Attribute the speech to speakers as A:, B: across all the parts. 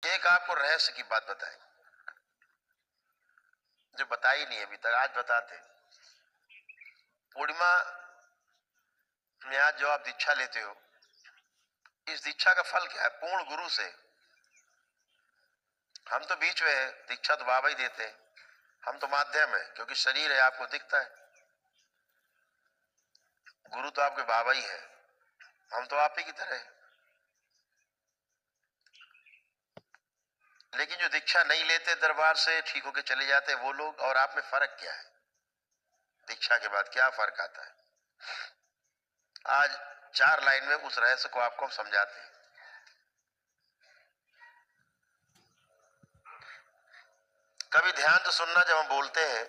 A: एक आपको रहस्य की बात बताएं जो बताई नहीं अभी तक, आज बताते। पूर्णिमा में आज जो आप दीक्षा लेते हो, इस दीक्षा का फल क्या है? पूर्ण गुरु से। हम तो बीच में है, दीक्षा तो बाबा ही देते हैं, हम तो माध्यम है, क्योंकि शरीर है आपको दिखता है। गुरु तो आपके बाबा ही है, हम तो आप ही की तरह है। लेकिन जो दीक्षा नहीं लेते, दरबार से ठीक होके चले जाते वो लोग, और आप में फर्क क्या है? दीक्षा के बाद क्या फर्क आता है? आज 4 लाइन में उस रहस्य को आपको हम समझाते हैं। कभी ध्यान से सुनना, जब हम बोलते हैं,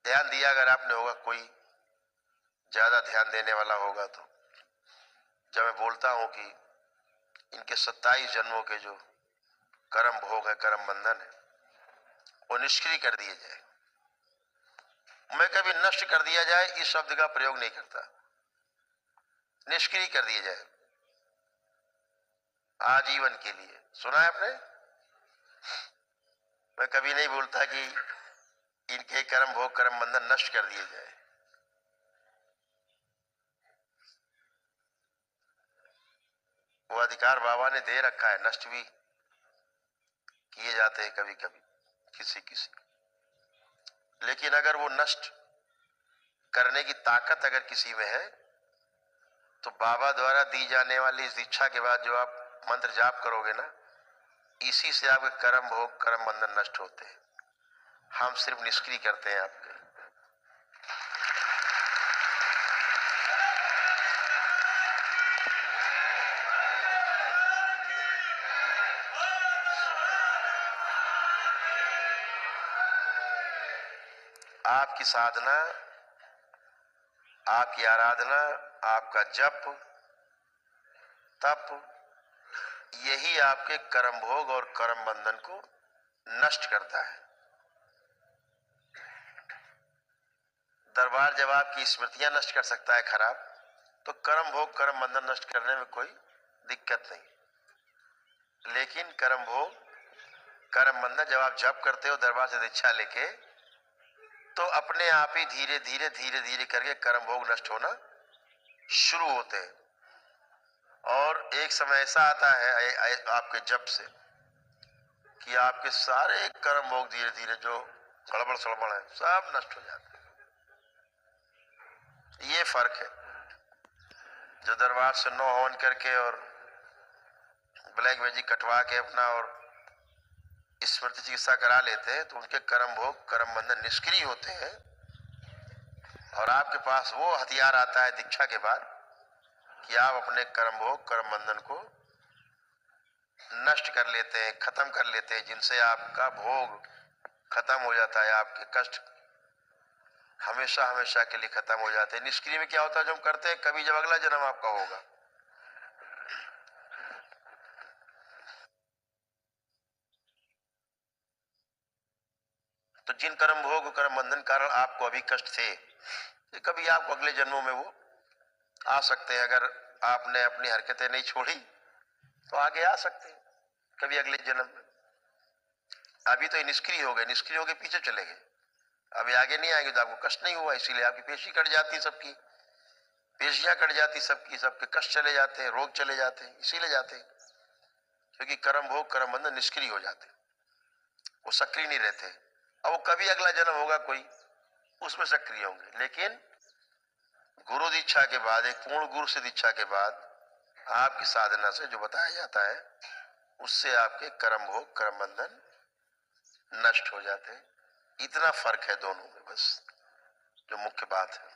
A: ध्यान दिया अगर आपने होगा, कोई ज्यादा ध्यान देने वाला होगा तो, जब मैं बोलता हूं कि इनके 27 जन्मों के जो कर्म भोग है, कर्म बंधन है, वो निष्क्रिय कर दिए जाए। मैं कभी नष्ट कर दिया जाए इस शब्द का प्रयोग नहीं करता, निष्क्रिय कर दिए जाए आजीवन के लिए। सुना है आपने? मैं कभी नहीं बोलता कि इनके कर्म भोग कर्म बंधन नष्ट कर दिए जाए। वो अधिकार बाबा ने दे रखा है, नष्ट भी किए जाते हैं कभी कभी किसी किसी। लेकिन अगर वो नष्ट करने की ताकत अगर किसी में है, तो बाबा द्वारा दी जाने वाली इस दीक्षा के बाद जो आप मंत्र जाप करोगे ना, इसी से आपके कर्म भोग कर्म बंधन नष्ट होते हैं। हम सिर्फ निष्क्रिय करते हैं आपके। आपकी साधना, आपकी आराधना, आपका जप तप, यही आपके कर्म भोग और कर्म बंधन को नष्ट करता है। दरबार जब आपकी स्मृतियां नष्ट कर सकता है खराब, तो कर्म भोग कर्म बंधन नष्ट करने में कोई दिक्कत नहीं। लेकिन कर्म भोग कर्म बंधन जब आप जप करते हो दरबार से दीक्षा लेके, तो अपने आप ही धीरे धीरे धीरे धीरे करके कर्म भोग नष्ट होना शुरू होते हैं। और एक समय ऐसा आता है आपके जप से कि आपके सारे कर्म भोग धीरे धीरे जो गड़बड़ सड़बड़ है सब नष्ट हो जाते हैं। ये फर्क है। जो दरबार से 9 हवन करके और ब्लैक मैजिक कटवा के अपना और स्मृति चिकित्सा करा लेते हैं, तो उनके कर्म भोग कर्म बंधन निष्क्रिय होते हैं। और आपके पास वो हथियार आता है दीक्षा के बाद कि आप अपने कर्म भोग कर्म बंधन को नष्ट कर लेते हैं, खत्म कर लेते हैं, जिनसे आपका भोग खत्म हो जाता है, आपके कष्ट हमेशा हमेशा के लिए खत्म हो जाते हैं। निष्क्रिय में क्या होता है, जो हम करते हैं, कभी जब अगला जन्म आपका होगा, तो जिन कर्म भोग कर्म बंधन कारण आपको अभी कष्ट थे, तो कभी आपको अगले जन्मों में वो आ सकते हैं। अगर आपने अपनी हरकतें नहीं छोड़ी तो आगे आ सकते हैं कभी अगले जन्म में। अभी तो निष्क्रिय हो गए, निष्क्रिय हो गए, पीछे चले गए, अभी आगे नहीं आएंगे तो आपको कष्ट नहीं हुआ, इसीलिए आपकी पेशी कट जाती, सबकी पेशियां कट जाती, सबकी सबके कष्ट चले जाते हैं, रोग चले जाते हैं, इसीलिए जाते हैं क्योंकि कर्म भोग कर्म बंधन निष्क्रिय हो जाते, वो सक्रिय नहीं रहते। अब वो कभी अगला जन्म होगा कोई, उसमें सक्रिय होंगे। लेकिन गुरु दीक्षा के बाद, एक पूर्ण गुरु से दीक्षा के बाद आपकी साधना से जो बताया जाता है, उससे आपके कर्म भोग कर्म बंधन नष्ट हो जाते हैं। इतना फर्क है दोनों में, बस जो मुख्य बात है।